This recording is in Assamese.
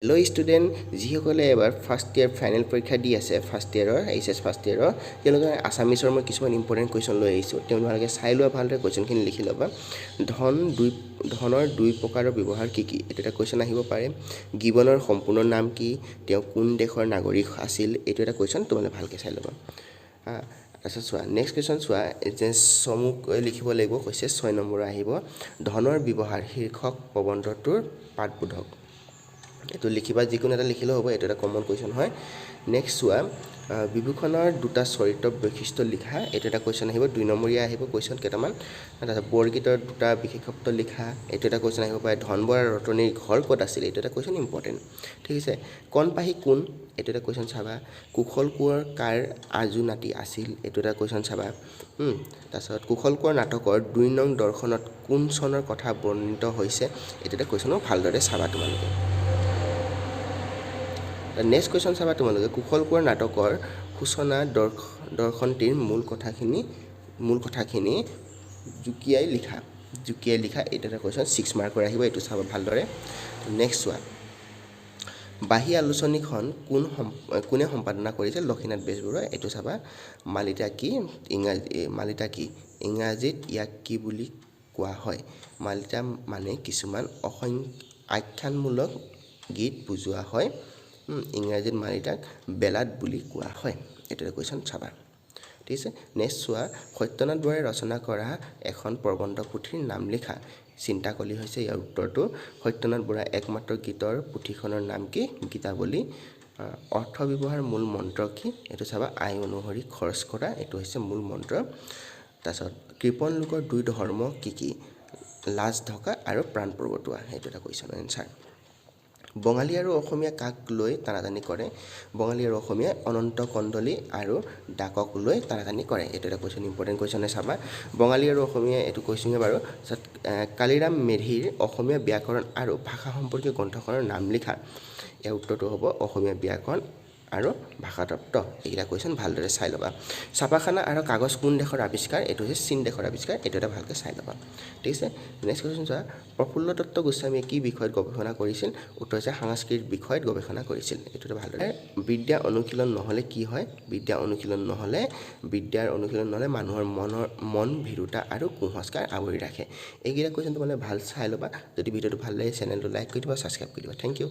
হেল্ল' ষ্টুডেণ্ট যিসকলে এবাৰ ফাৰ্ষ্ট ইয়েৰ ফাইনেল পৰীক্ষা দি আছে ফাৰ্ষ্ট ইয়েৰৰ এইচএছ ফাৰ্ষ্ট ইয়েৰৰ তেওঁলোকে আছামিছৰ মই কিছুমান ইম্পৰ্টেণ্ট কুৱেশ্যন লৈ আহিছোঁ তেওঁলোকে চাই লোৱা ভালদৰে কুৱেশ্যনখিনি লিখি ল'বা ধনৰ দুই প্ৰকাৰৰ ব্যৱহাৰ কি কি এইটো এটা কুৱেশ্যন আহিব পাৰে গিবনৰ সম্পূৰ্ণ নাম কি তেওঁ কোন দেশৰ নাগৰিক আছিল এইটো এটা কুৱেশ্যন তোমালোকে ভালকৈ চাই ল'বা তাৰপিছত চোৱা নেক্সট কুৱেশ্যন চোৱা যে চমুকৈ লিখিব লাগিব কৈছে 6 নম্বৰ আহিব ধনৰ ব্যৱহাৰ শীৰ্ষক প্ৰবন্ধটোৰ পাঠবোধক এইটো লিখিবা যিকোনো এটা লিখিলেও হ'ব এইটো এটা কমন কুৱেশ্যন হয় নেক্সট চোৱা বিভূষণৰ দুটা চৰিত্ৰ বৈশিষ্ট্য লিখা এইটো এটা কুৱেশ্যন আহিব 2 নম্বৰীয়া আহিব কুৱেশ্যন কেইটামান তাৰপিছত বৰগীতৰ দুটা বিশেষত্ব লিখা এইটো এটা কুৱেশ্যন আহিব পাৰে ধনবৰ আৰু ৰতনীৰ ঘৰ ক'ত আছিল এইটো এটা কুৱেশ্যন ইম্পৰ্টেণ্ট ঠিক আছে কণপাহী কোন এইটো এটা কুৱেশ্যন চাবা কুশল কোঁৱৰ কাৰ আজু নাতি আছিল এইটো এটা কুৱেশ্যন চাবা তাৰপিছত কুশল কোঁৱৰ নাটকৰ 2 নং দৰ্শনত কোন চনৰ কথা বৰ্ণিত হৈছে এইটো এটা কুৱেশ্যনো ভালদৰে চাবা তোমালোকে নেক্সট কুৱেশ্যন চাবা তোমালোকে কুশল কোঁৱৰ নাটকৰ সূচনা দৰ্শনটিৰ মূল কথাখিনি জুকিয়াই লিখা এইটো এটা কুৱেশ্যন 6 মাৰ্কৰ আহিব এইটো চাবা ভালদৰে নেক্সট চোৱা বাহী আলোচনীখন কোনে সম্পাদনা কৰিছে লক্ষীনাথ বেজবৰুৱাই এইটো চাবা মালিতা কি ইংৰাজীত ইয়াক কি বুলি কোৱা হয় মালিতা মানে কিছুমান আখ্যানমূলক গীত বুজোৱা হয় ইংৰাজীত মালিতাক বেলাড বুলি কোৱা হয় এইটো এটা কুৱেশ্যন চাবা ঠিক আছে নেক্সট চোৱা সত্যনাথ বৰাই ৰচনা কৰা এখন প্ৰবন্ধ পুথিৰ নাম লিখা চিন্তাকলি হৈছে ইয়াৰ উত্তৰটো সত্যনাথ বৰাই একমাত্ৰ গীতৰ পুথিখনৰ নাম কি গীতাৱলী অৰ্থ ব্যৱহাৰ মূল মন্ত্ৰ কি এইটো চাবা আই অনুসৰি খৰচ কৰা এইটো হৈছে মূল মন্ত্ৰ তাৰপিছত কৃপণ লোকৰ দুই ধৰ্ম কি লাজ ঢকা আৰু প্ৰাণ পৰ্বতোৱা এইটো এটা কুৱেশ্যন এনচাৰ বঙালী আৰু অসমীয়া কাক লৈ টানাটানি কৰে বঙালী আৰু অসমীয়া অনন্ত কণ্ডলী আৰু ডাকক লৈ টানাটানি কৰে এইটো এটা কুৱেশ্যন ইম্পৰ্টেণ্ট কুৱেশ্যনে চাবা বঙালী আৰু অসমীয়া এইটো কৈছোঁহে বাৰু তাৰপিছত কালিৰাম মেধিৰ অসমীয়া ব্যাকৰণ আৰু ভাষা সম্পৰ্কীয় গ্ৰন্থখনৰ নাম লিখা ইয়াৰ উত্তৰটো হ'ব অসমীয়া ব্যাকৰণ আৰু ভাষাতত্ত্ব এইকেইটা কুৱেশ্যন ভালদৰে চাই ল'বা ছাপাখানা আৰু কাগজ কোন দেশৰ আৱিষ্কাৰ এইটো হৈছে চীন দেশৰ আৱিষ্কাৰ এইটো এটা ভালকৈ চাই ল'বা ঠিক আছে নেক্সট কুৱেশ্যন চোৱা প্ৰফুল্ল দত্ত গোস্বামীয়ে কি বিষয়ত গৱেষণা কৰিছিল উত্তৰ হৈছে সাংস্কৃতিক বিষয়ত গৱেষণা কৰিছিল এইটো এটা ভালদৰে বিদ্যাৰ অনুশীলন নহ'লে কি হয় বিদ্যাৰ অনুশীলন নহ'লে মানুহৰ মন ভীৰুতা আৰু কুসংস্কাৰ আৱৰি ৰাখে এইকেইটা কুৱেশ্যন তোমালোকে ভাল চাই ল'বা যদি ভিডিঅ'টো ভাল লাগে চেনেলটো লাইক কৰি দিবা ছাবস্ক্ৰাইব কৰি দিবা থেংক ইউ